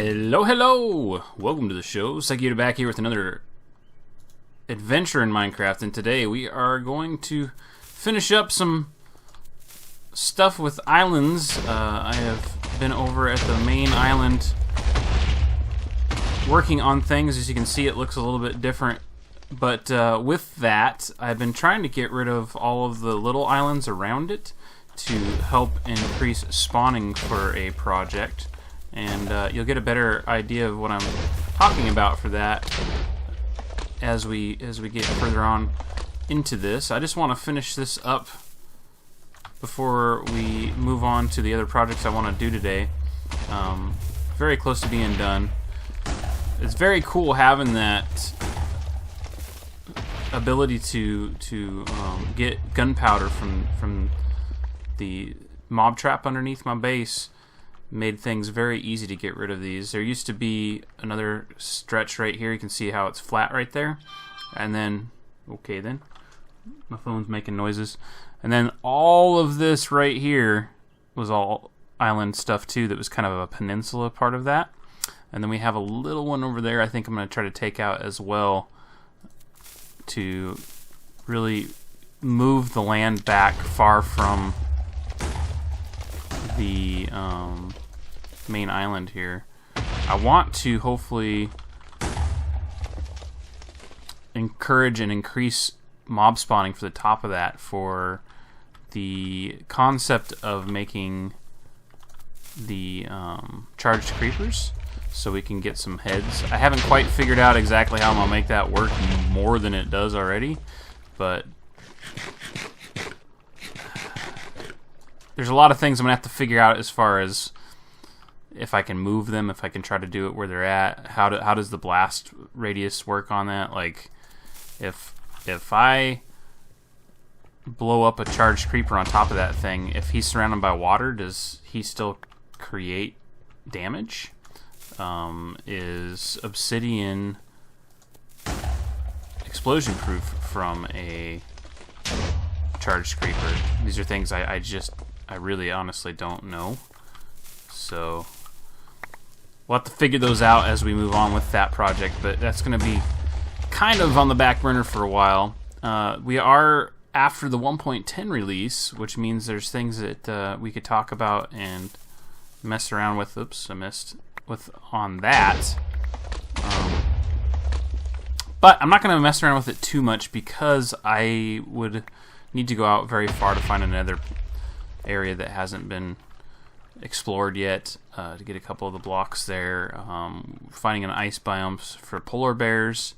Hello, hello! Welcome to the show. SykoYoda back here with another adventure in Minecraft, and today we are going to finish up some stuff with islands. I have been over at the main island working on things. As you can see, it looks a little bit different, but with that, I've been trying to get rid of all of the little islands around it to help increase spawning for a project. And you'll get a better idea of what I'm talking about for that as we get further on into this. I just want to finish this up before we move on to the other projects I want to do today. Very close to being done. It's very cool having that ability to get gunpowder from the mob trap underneath my base. Made things very easy to get rid of these. There used to be another stretch right here. You can see how it's flat right there. And then, okay then, my phone's making noises. And then all of this right here was all island stuff too. That was kind of a peninsula part of that. And then we have a little one over there I think I'm going to try to take out as well to really move the land back far from the main island here. I want to hopefully encourage and increase mob spawning for the top of that for the concept of making the charged creepers so we can get some heads. I haven't quite figured out exactly how I'm gonna make that work more than it does already, but there's a lot of things I'm going to have to figure out as far as if I can move them, if I can try to do it where they're at. How does the blast radius work on that? Like, if I blow up a charged creeper on top of that thing, if he's surrounded by water, does he still create damage? Is obsidian explosion proof from a charged creeper? These are things I really honestly don't know. So we'll have to figure those out as we move on with that project, but that's going to be kind of on the back burner for a while. We are after the 1.10 release, which means there's things that we could talk about and mess around with. Oops, I missed with on that. But I'm not going to mess around with it too much because I would need to go out very far to find another area that hasn't been explored yet to get a couple of the blocks there. Finding an ice biome for polar bears.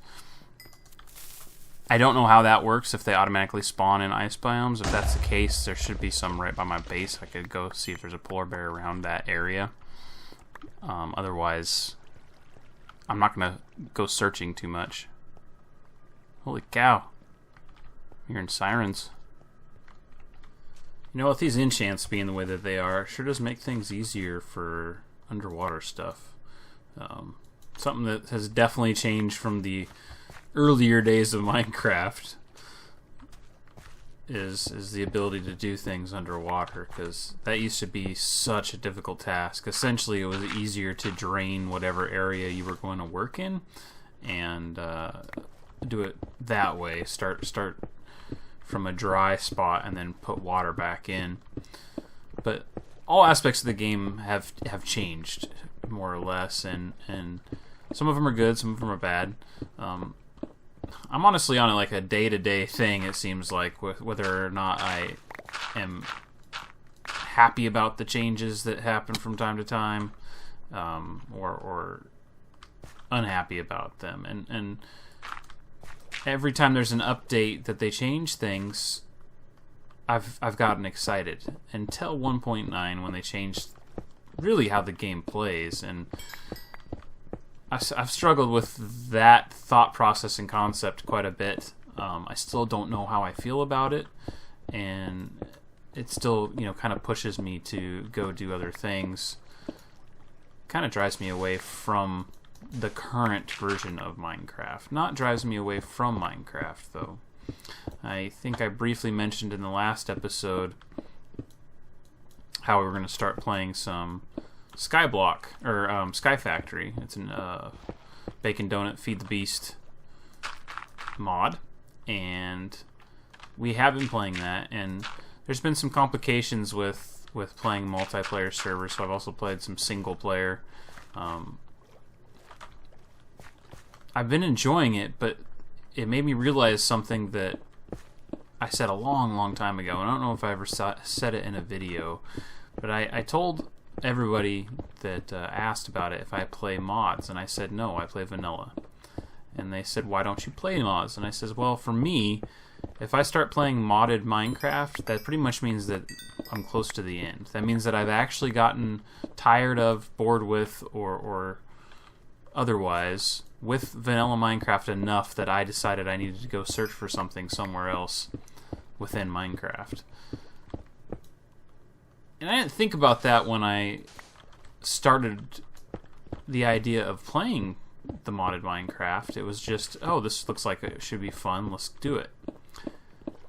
I don't know how that works, if they automatically spawn in ice biomes. If that's the case, there should be some right by my base. I could go see if there's a polar bear around that area. Otherwise, I'm not going to go searching too much. Holy cow. I'm hearing sirens. You know, with these enchants being the way that they are, it sure does make things easier for underwater stuff. Something that has definitely changed from the earlier days of Minecraft is the ability to do things underwater, because that used to be such a difficult task. Essentially, it was easier to drain whatever area you were going to work in and do it that way. Start from a dry spot and then put water back in. But all aspects of the game have changed more or less, and some of them are good, some of them are bad. I'm honestly on it like a day-to-day thing, it seems like, with whether or not I am happy about the changes that happen from time to time, or unhappy about them. And every time there's an update that they change things, I've gotten excited. Until 1.9, when they changed really how the game plays, and I've struggled with that thought process and concept quite a bit. I still don't know how I feel about it, and it still, you know, kind of pushes me to go do other things. Kind of drives me away from the current version of Minecraft. Not drives me away from Minecraft, though. I think I briefly mentioned in the last episode how we were going to start playing some Skyblock or Sky Factory. It's an Bacon Donut Feed the Beast mod, and we have been playing that, and there's been some complications with playing multiplayer servers, so I've also played some single player. I've been enjoying it, but it made me realize something that I said a long time ago, and I don't know if I ever said it in a video, but I told everybody that asked about it if I play mods, and I said no, I play vanilla. And they said, why don't you play mods? And I says, well, for me, if I start playing modded Minecraft, that pretty much means that I'm close to the end. That means that I've actually gotten tired of, bored with, or otherwise with vanilla Minecraft enough that I decided I needed to go search for something somewhere else within Minecraft. And I didn't think about that when I started the idea of playing the modded Minecraft. It was just, oh, this looks like it should be fun, let's do it.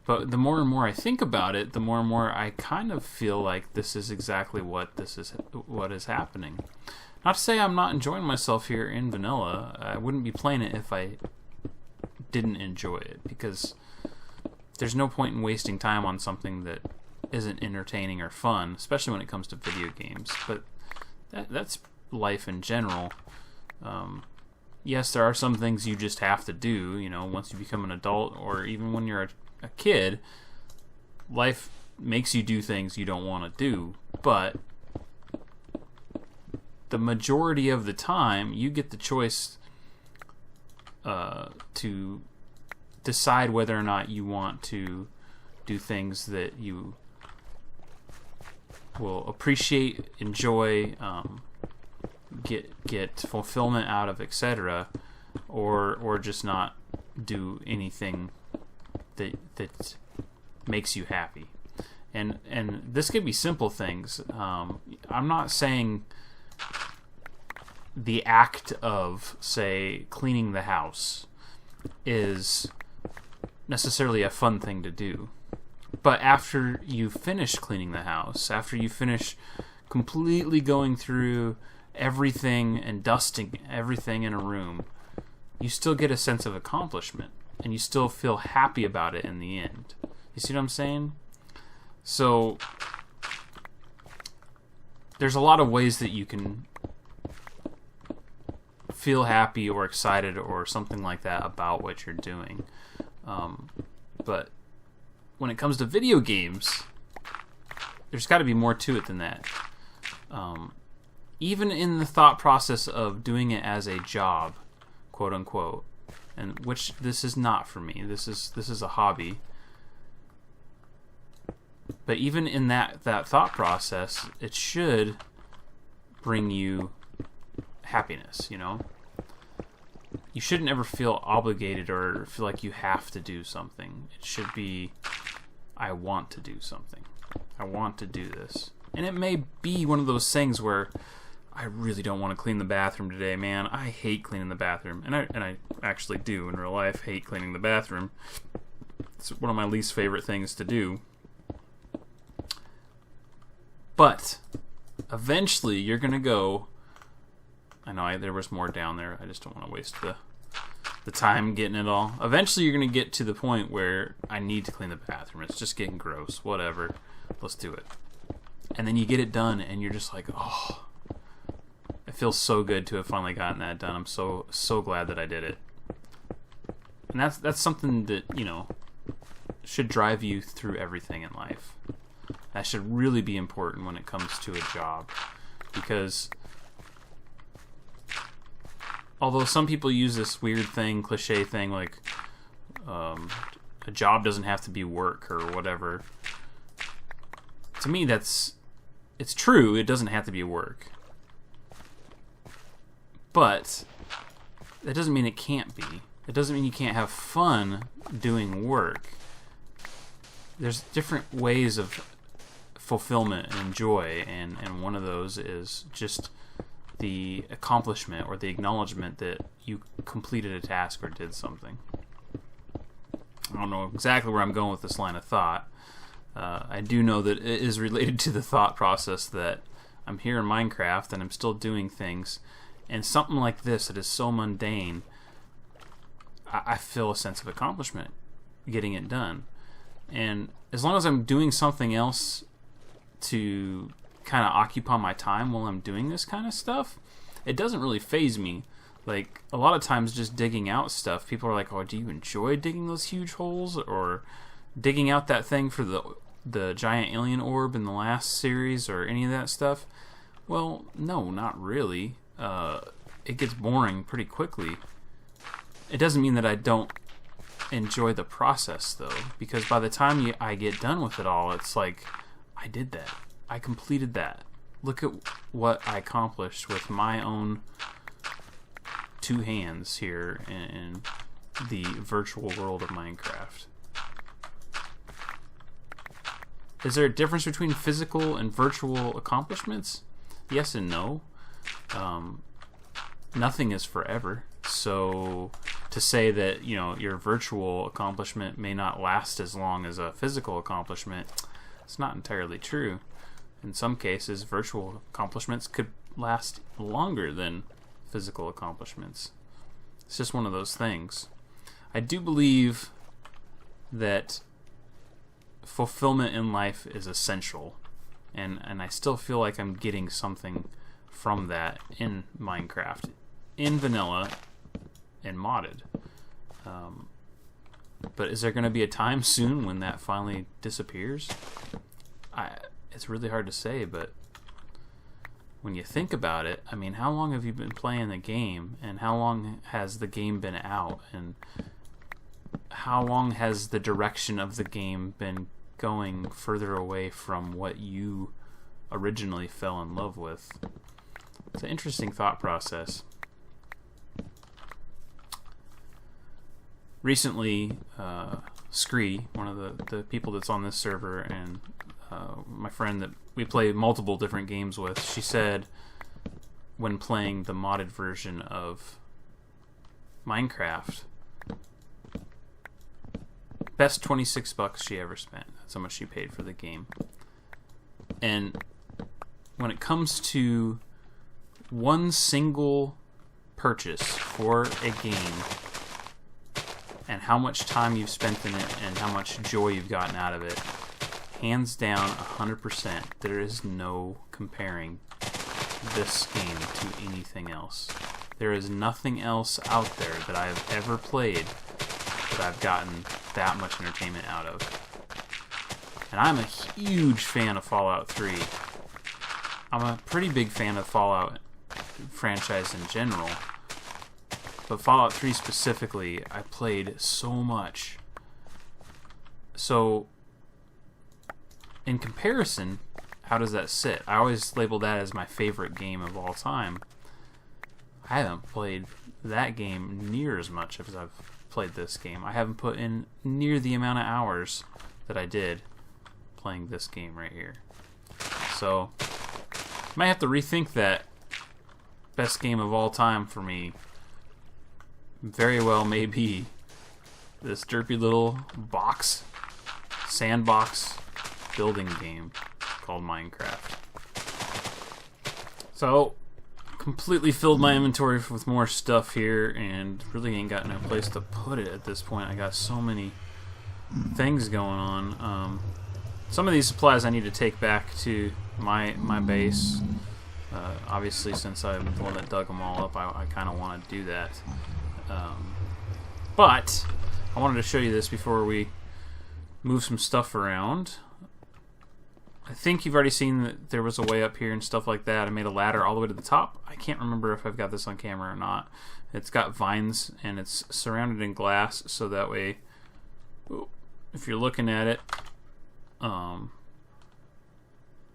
But the more and more I think about it, the more and more I kind of feel like this is exactly what is happening. Not to say I'm not enjoying myself here in vanilla. I wouldn't be playing it if I didn't enjoy it, because there's no point in wasting time on something that isn't entertaining or fun, especially when it comes to video games. But that's life in general. Yes, there are some things you just have to do, you know, once you become an adult, or even when you're a kid, life makes you do things you don't want to do, but the majority of the time, you get the choice to decide whether or not you want to do things that you will appreciate, enjoy, get fulfillment out of, etc., or just not do anything that makes you happy. And this could be simple things. I'm not saying the act of, say, cleaning the house is necessarily a fun thing to do. But after you finish cleaning the house, after you finish completely going through everything and dusting everything in a room, you still get a sense of accomplishment, and you still feel happy about it in the end. You see what I'm saying? So there's a lot of ways that you can feel happy or excited or something like that about what you're doing. But when it comes to video games, there's got to be more to it than that. Even in the thought process of doing it as a job, quote unquote, and which this is not for me. This is a hobby. But even in that thought process, it should bring you happiness, you know? You shouldn't ever feel obligated or feel like you have to do something. It should be, I want to do something. I want to do this. And it may be one of those things where I really don't want to clean the bathroom today, man. I hate cleaning the bathroom. And I actually do in real life hate cleaning the bathroom. It's one of my least favorite things to do. But eventually you're going to go... I know there was more down there. I just don't want to waste the time getting it all. Eventually you're going to get to the point where I need to clean the bathroom. It's just getting gross. Whatever. Let's do it. And then you get it done and you're just like, oh, it feels so good to have finally gotten that done. I'm so glad that I did it. And that's something that, you know, should drive you through everything in life. That should really be important when it comes to a job. Because although some people use this weird thing, cliche thing, like a job doesn't have to be work or whatever. To me, it's true. It doesn't have to be work. But that doesn't mean it can't be. It doesn't mean you can't have fun doing work. There's different ways of fulfillment and joy, and one of those is just the accomplishment or the acknowledgement that you completed a task or did something. I don't know exactly where I'm going with this line of thought. I do know that it is related to the thought process that I'm here in Minecraft and I'm still doing things, and something like this that is so mundane, I feel a sense of accomplishment getting it done. And as long as I'm doing something else to kind of occupy my time while I'm doing this kind of stuff, it doesn't really faze me. Like, a lot of times just digging out stuff, people are like, oh, do you enjoy digging those huge holes? Or digging out that thing for the giant alien orb in the last series, or any of that stuff? Well, no, not really. It gets boring pretty quickly. It doesn't mean that I don't enjoy the process, though, because by the time I get done with it all, it's like, I did that. I completed that. Look at what I accomplished with my own 2 hands here in the virtual world of Minecraft. Is there a difference between physical and virtual accomplishments? Yes and no. Nothing is forever. So to say that, you know, your virtual accomplishment may not last as long as a physical accomplishment, it's not entirely true. In some cases, virtual accomplishments could last longer than physical accomplishments. It's just one of those things. I do believe that fulfillment in life is essential, and I still feel like I'm getting something from that in Minecraft, in vanilla and modded. But is there going to be a time soon when that finally disappears? It's really hard to say, but when you think about it, I mean, how long have you been playing the game, and how long has the game been out, and how long has the direction of the game been going further away from what you originally fell in love with? It's an interesting thought process. Recently, Scree, one of the people that's on this server, and my friend that we play multiple different games with, she said when playing the modded version of Minecraft, best $26 she ever spent. That's how much she paid for the game. And when it comes to one single purchase for a game and how much time you've spent in it and how much joy you've gotten out of it, hands down, 100%, there is no comparing this game to anything else. There is nothing else out there that I have ever played that I've gotten that much entertainment out of. And I'm a huge fan of Fallout 3. I'm a pretty big fan of Fallout franchise in general. But Fallout 3 specifically, I played so much. So, in comparison, how does that sit? I always label that as my favorite game of all time. I haven't played that game near as much as I've played this game. I haven't put in near the amount of hours that I did playing this game right here. So, I might have to rethink that. Best game of all time for me very well may be this derpy little sandbox building game called Minecraft. So, completely filled my inventory with more stuff here, and really ain't got no place to put it at this point. I got so many things going on. Some of these supplies I need to take back to my base. Obviously, since I'm the one that dug them all up, I kind of want to do that. But I wanted to show you this before we move some stuff around. I think you've already seen that there was a way up here and stuff like that. I made a ladder all the way to the top. I can't remember if I've got this on camera or not. It's got vines and it's surrounded in glass, so that way, if you're looking at it,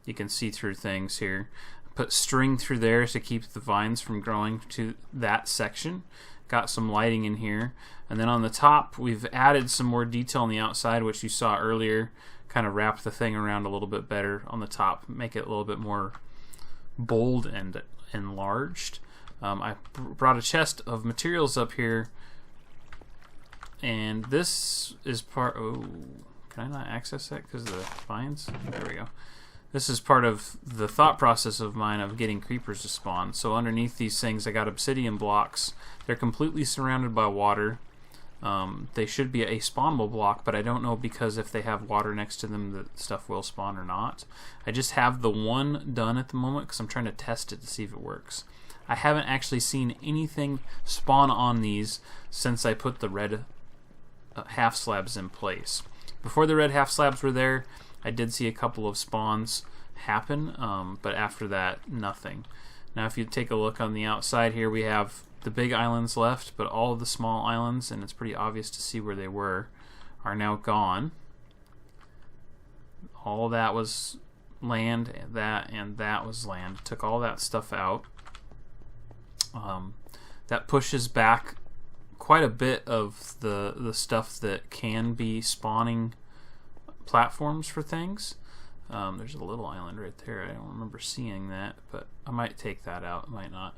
you can see through things here. Put string through there to keep the vines from growing to that section. Got some lighting in here. And then on the top, we've added some more detail on the outside, which you saw earlier. Kind of wrap the thing around a little bit better on the top. Make it a little bit more bold and enlarged. I brought a chest of materials up here. And this is part... Oh, can I not access that because of the vines? There we go. this is part of the thought process of mine of getting creepers to spawn. So underneath these things I got obsidian blocks. They're completely surrounded by water. They should be a spawnable block, but I don't know because if they have water next to them that stuff will spawn or not. I just have the one done at the moment because I'm trying to test it to see if it works. I haven't actually seen anything spawn on these since I put the red half slabs in place. Before the red half slabs were there, I did see a couple of spawns happen, but after that, nothing. Now if you take a look on the outside here, we have the big islands left, but all of the small islands, and it's pretty obvious to see where they were, are now gone. All that was land, and that was land. Took all that stuff out. That pushes back quite a bit of the stuff that can be spawning platforms for things. There's a little island right there. I don't remember seeing that, but I might take that out, I might not.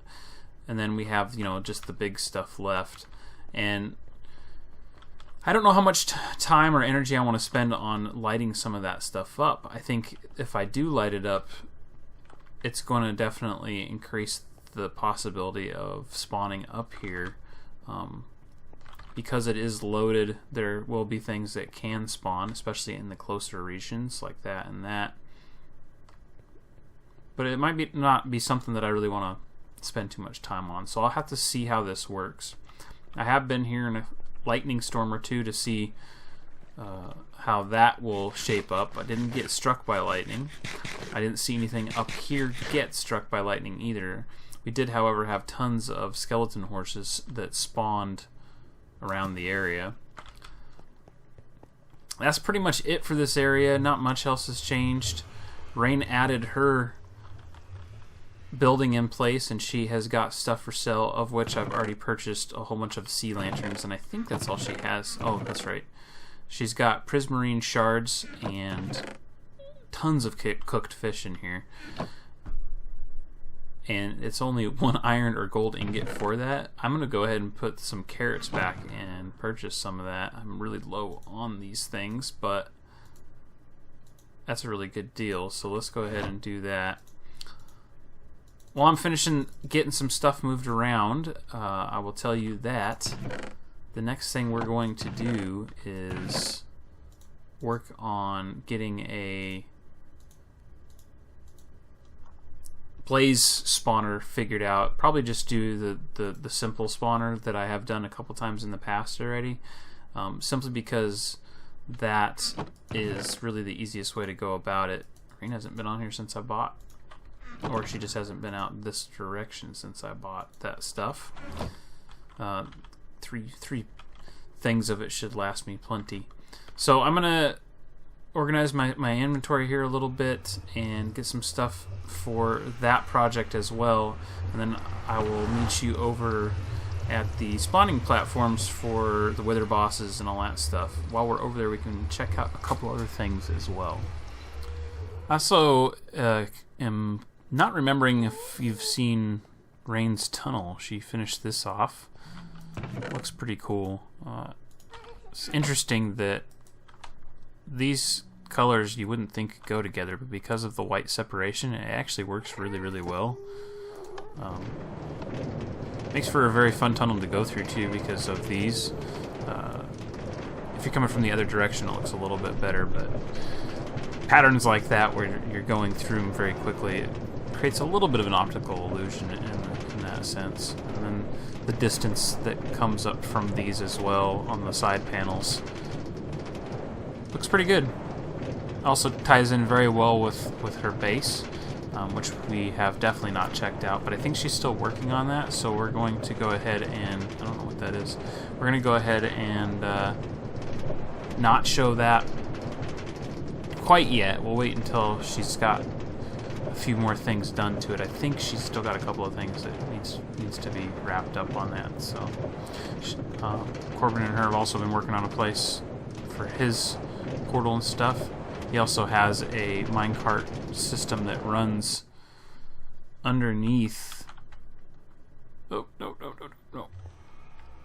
And then we have, you know, just the big stuff left. And I don't know how much time or energy I want to spend on lighting some of that stuff up. I think if I do light it up, it's going to definitely increase the possibility of spawning up here. Because it is loaded, there will be things that can spawn, especially in the closer regions like that and that. But it might not be something that I really want to spend too much time on, so I'll have to see how this works. I have been here in a lightning storm or two to see how that will shape up. I didn't get struck by lightning. I didn't see anything up here get struck by lightning either. We did, however, have tons of skeleton horses that spawned around the area. That's pretty much it for this area. Not much else has changed. Rain added her building in place, and she has got stuff for sale, of which I've already purchased a whole bunch of sea lanterns, and I think that's all she has. Oh, that's right. She's got prismarine shards and tons of cooked fish in here. And it's only 1 iron or gold ingot for that. I'm going to go ahead and put some carrots back and purchase some of that. I'm really low on these things, but that's a really good deal. So let's go ahead and do that. While I'm finishing getting some stuff moved around, I will tell you that the next thing we're going to do is work on getting a blaze spawner figured out. Probably just do the simple spawner that I have done a couple times in the past already, simply because that is really the easiest way to go about it. Green hasn't been on here since I bought, or she just hasn't been out this direction since I bought that stuff. Three things of it should last me plenty. So I'm gonna organize my inventory here a little bit and get some stuff for that project as well, and then I will meet you over at the spawning platforms for the wither bosses and all that stuff. While we're over there, we can check out a couple other things as well. I also am not remembering if you've seen Rain's tunnel. She finished this off. Looks pretty cool. It's interesting that these colors you wouldn't think go together, but because of the white separation, it actually works really, really well. Makes for a very fun tunnel to go through too because of these. If you're coming from the other direction, it looks a little bit better, but patterns like that where you're going through them very quickly, it creates a little bit of an optical illusion in that sense. And then the distance that comes up from these as well on the side panels looks pretty good. Also ties in very well with her base, which we have definitely not checked out, but I think she's still working on that, so we're going to go ahead and, I don't know what that is, we're going to go ahead and not show that quite yet. We'll wait until she's got a few more things done to it. I think she's still got a couple of things that needs to be wrapped up on that, so Corbin and her have also been working on a place for his portal and stuff. He also has a minecart system that runs underneath. Oh, no.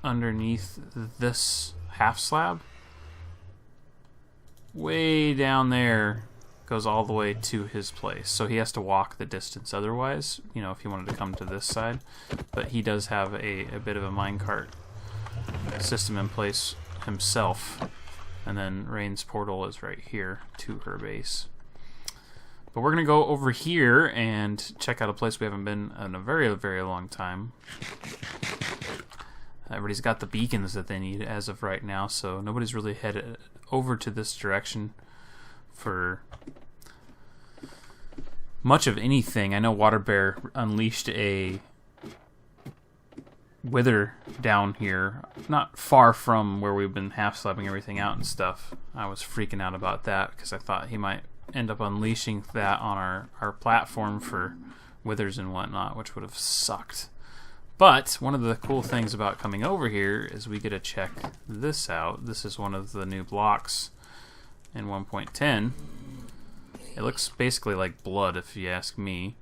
Underneath this half slab. Way down there goes all the way to his place. So he has to walk the distance otherwise, you know, if he wanted to come to this side. But he does have a bit of a minecart system in place himself. And then Rain's portal is right here to her base. But we're going to go over here and check out a place we haven't been in a very, very long time. Everybody's got the beacons that they need as of right now, so nobody's really headed over to this direction for much of anything. I know Water Bear unleashed a wither down here, not far from where we've been half-slabbing everything out and stuff. I was freaking out about that because I thought he might end up unleashing that on our platform for withers and whatnot, which would have sucked. But one of the cool things about coming over here is we get to check this out. This is one of the new blocks in 1.10. It looks basically like blood, if you ask me,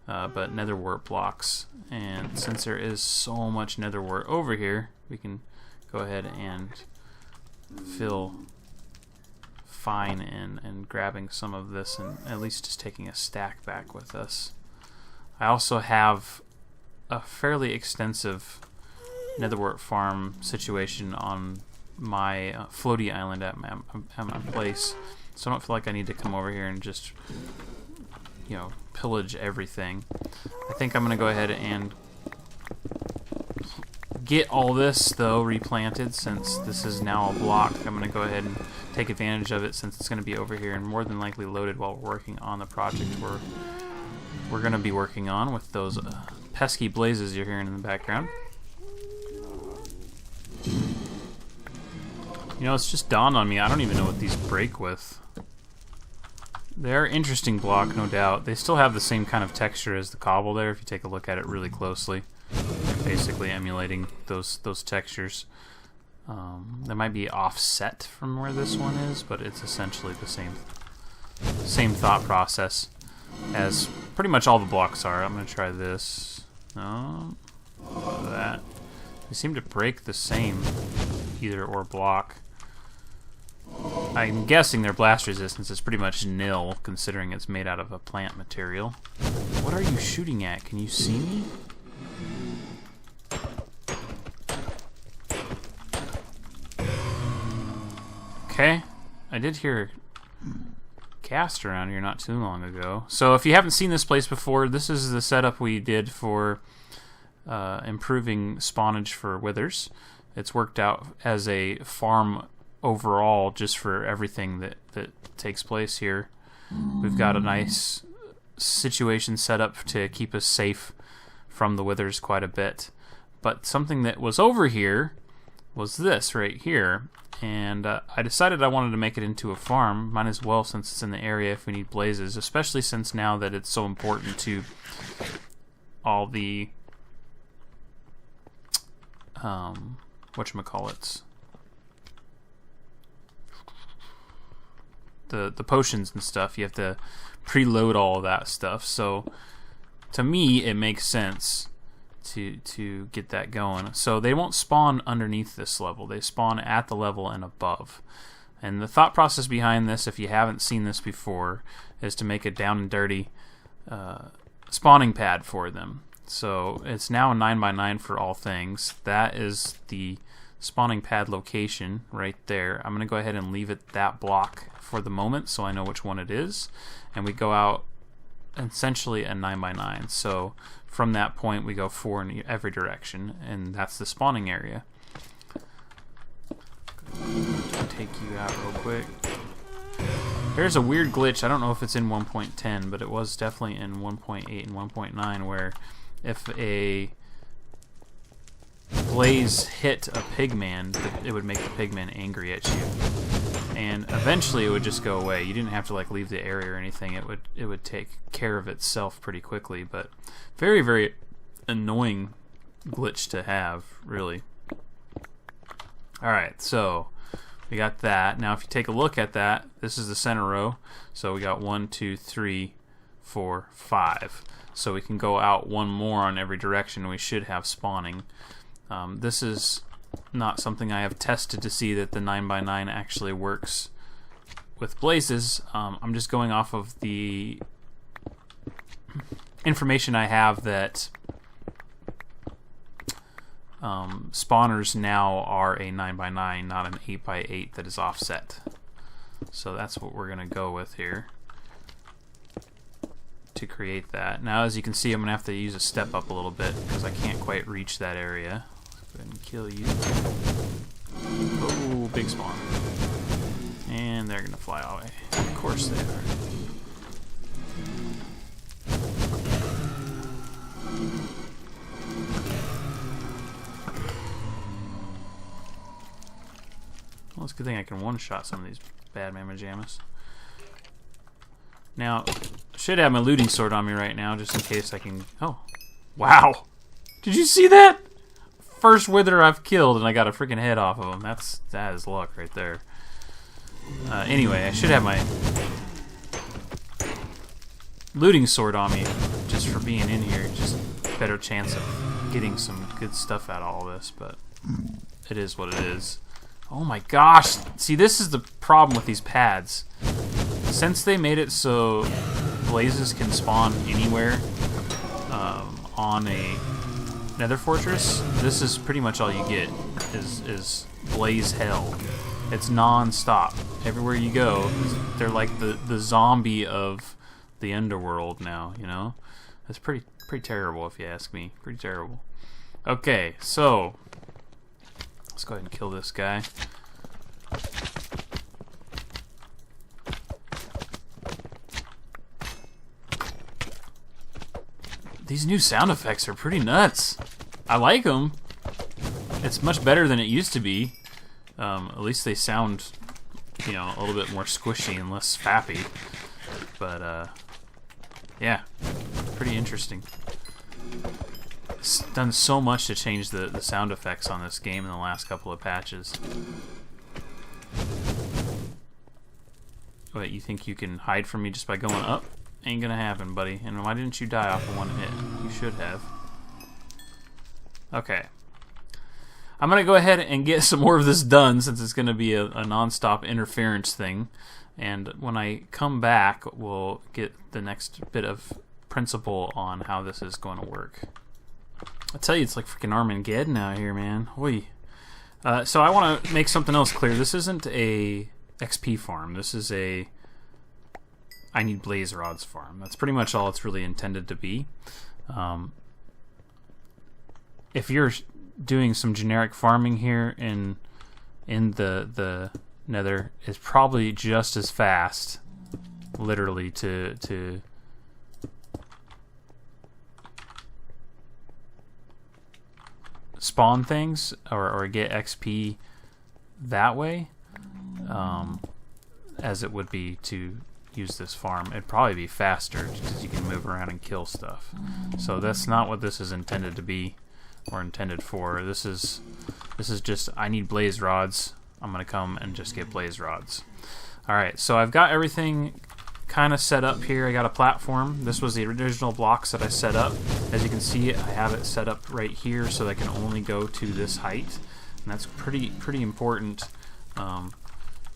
but netherwort blocks. And since there is so much netherwort over here, we can go ahead and feel fine in grabbing some of this and at least just taking a stack back with us. I also have a fairly extensive netherwort farm situation on my floaty island at my place, so I don't feel like I need to come over here and just, you know, pillage everything. I think I'm gonna go ahead and get all this though replanted, since this is now a block. I'm gonna go ahead and take advantage of it since it's gonna be over here and more than likely loaded while we're working on the project we're gonna be working on with those pesky blazes you're hearing in the background. You know, it's just dawned on me, I don't even know what these break with. They're interesting block, no doubt. They still have the same kind of texture as the cobble there if you take a look at it really closely. Basically emulating those textures. They might be offset from where this one is, but it's essentially the same thought process as pretty much all the blocks are. I'm going to try this. No, that. They seem to break the same either or block. I'm guessing their blast resistance is pretty much nil, considering it's made out of a plant material. What are you shooting at? Can you see me? Okay, I did hear cast around here not too long ago. So if you haven't seen this place before, this is the setup we did for improving spawnage for withers. It's worked out as a farm overall just for everything that takes place here. We've got a nice situation set up to keep us safe from the withers quite a bit. But something that was over here was this right here. And I decided I wanted to make it into a farm. Might as well, since it's in the area, if we need blazes. Especially since now that it's so important to all the whatchamacallits, the potions and stuff. You have to preload all of that stuff. So to me, it makes sense to get that going. So they won't spawn underneath this level. They spawn at the level and above. And the thought process behind this, if you haven't seen this before, is to make a down and dirty spawning pad for them. So it's now a 9x9 for all things. That is the spawning pad location right there. I'm going to go ahead and leave it that block for the moment so I know which one it is. And we go out essentially a 9x9. So from that point we go 4 in every direction, and that's the spawning area. Take you out real quick. There's a weird glitch. I don't know if it's in 1.10, but it was definitely in 1.8 and 1.9 where if a blaze hit a pigman, it would make the pigman angry at you. And eventually it would just go away. You didn't have to like leave the area or anything. It would take care of itself pretty quickly, but very, very annoying glitch to have, really. Alright, so we got that. Now if you take a look at that, this is the center row. So we got 1, 2, 3, 4, 5. So we can go out one more on every direction and we should have spawning. This is not something I have tested to see that the 9x9 actually works with blazes, I'm just going off of the information I have that spawners now are a 9x9, not an 8x8 that is offset. So that's what we're going to go with here to create that. Now, as you can see, I'm going to have to use a step up a little bit because I can't quite reach that area. Let's go ahead and kill you. Oh, big spawn. And they're going to fly away. Of course they are. Well, it's a good thing I can one-shot some of these bad mamma jammas. Now, I should have my looting sword on me right now, just in case I can... Oh. Wow! Did you see that? First wither I've killed, and I got a freaking head off of him. That is luck right there. Anyway, I should have my looting sword on me, just for being in here. Just better chance of getting some good stuff out of all this, but it is what it is. Oh my gosh! See, this is the problem with these pads. Since they made it so blazes can spawn anywhere on a nether fortress, this is pretty much all you get is blaze hell. It's non-stop. Everywhere you go, they're like the zombie of the underworld now, you know? It's pretty terrible if you ask me. Pretty terrible. Okay, so let's go ahead and kill this guy. These new sound effects are pretty nuts. I like them. It's much better than it used to be. At least they sound, you know, a little bit more squishy and less fappy. But, yeah, pretty interesting. It's done so much to change the sound effects on this game in the last couple of patches. Wait, you think you can hide from me just by going up? Ain't gonna happen, buddy. And why didn't you die off of one hit? You should have. Okay. I'm gonna go ahead and get some more of this done, since it's gonna be a non-stop interference thing. And when I come back, we'll get the next bit of principle on how this is going to work. I tell you, it's like freaking Armageddon out here, man. Oy. So I want to make something else clear. This isn't a XP farm. This is a I need blaze rods farm. That's pretty much all it's really intended to be. If you're doing some generic farming here in the nether, it's probably just as fast, literally, to spawn things or get XP that way as it would be to use this farm. It'd probably be faster because you can move around and kill stuff. So that's not what this is intended to be or intended for. This is just, I need blaze rods. I'm gonna come and just get blaze rods. Alright, so I've got everything kind of set up here. I got a platform. This was the original blocks that I set up. As you can see, I have it set up right here so that I can only go to this height, and that's pretty important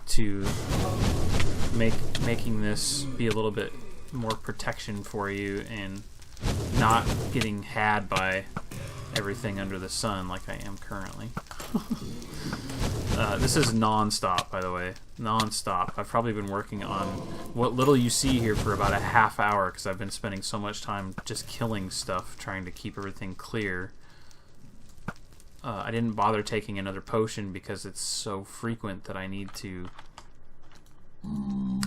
to making this be a little bit more protection for you and not getting had by everything under the sun like I am currently. This is non-stop, by the way. Non-stop. I've probably been working on what little you see here for about a half hour because I've been spending so much time just killing stuff, trying to keep everything clear. I didn't bother taking another potion because it's so frequent that I need to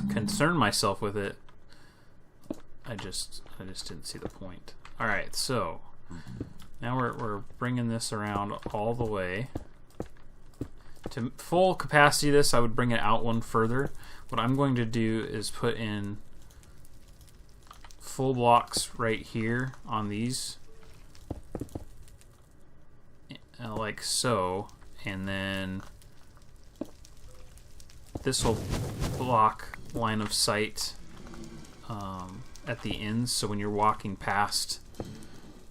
concern myself with it. I just didn't see the point. Alright, so now we're bringing this around all the way. To full capacity this, I would bring it out one further. What I'm going to do is put in full blocks right here on these, like so, and then this will block line of sight at the ends, so when you're walking past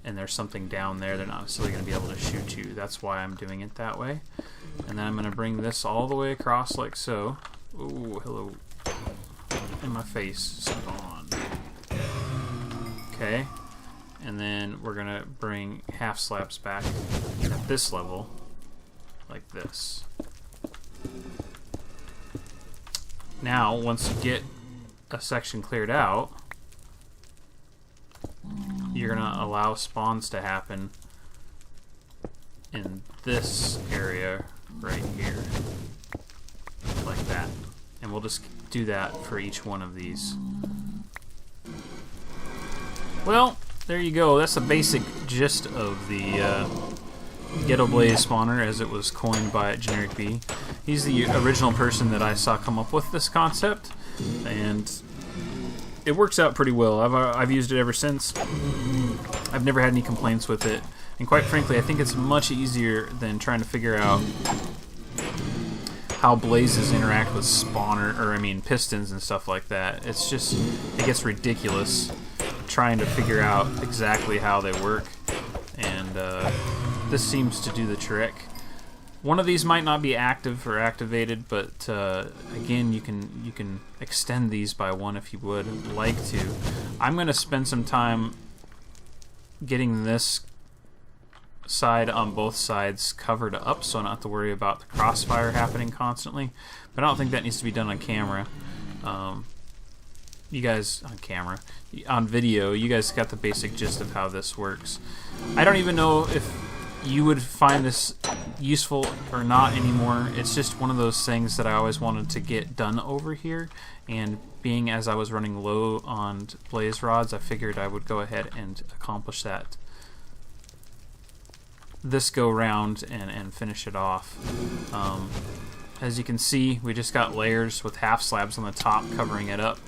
and there's something down there, they're not necessarily going to be able to shoot you. That's why I'm doing it that way. And then I'm going to bring this all the way across like so. Ooh, hello. in my face. Spawn. Okay. And then we're going to bring half slabs back at this level. Like this. Now, once you get a section cleared out, you're going to allow spawns to happen in this area right here. Like that. And we'll just do that for each one of these. Well, there you go. That's the basic gist of the Ghetto Blaze spawner as it was coined by Generic B. He's the original person that I saw come up with this concept, and it works out pretty well. I've used it ever since. I've never had any complaints with it, and quite frankly, I think it's much easier than trying to figure out how blazes interact with pistons and stuff like that. It's just, it gets ridiculous trying to figure out exactly how they work, and this seems to do the trick. One of these might not be active or activated, but again, you can extend these by one if you would like to. I'm going to spend some time getting this side on both sides covered up so I don't have to worry about the crossfire happening constantly, but I don't think that needs to be done on camera. You guys on video, you guys got the basic gist of how this works. I don't even know if you would find this useful or not anymore. It's just one of those things that I always wanted to get done over here, and being as I was running low on blaze rods, I figured I would go ahead and accomplish that this go round and finish it off. As you can see, we just got layers with half slabs on the top covering it up.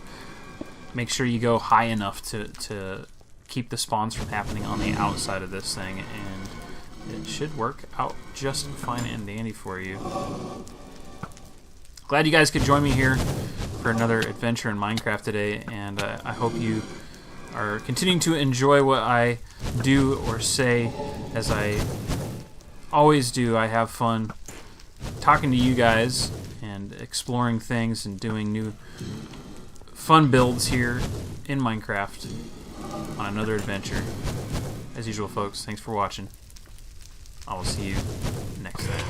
Make sure you go high enough to keep the spawns from happening on the outside of this thing, and it should work out just fine and dandy for you. Glad you guys could join me here for another adventure in Minecraft today, and I hope you are continuing to enjoy what I do or say. As I always do, I have fun talking to you guys and exploring things and doing new fun builds here in Minecraft on another adventure. As usual, folks, thanks for watching. I will see you next time.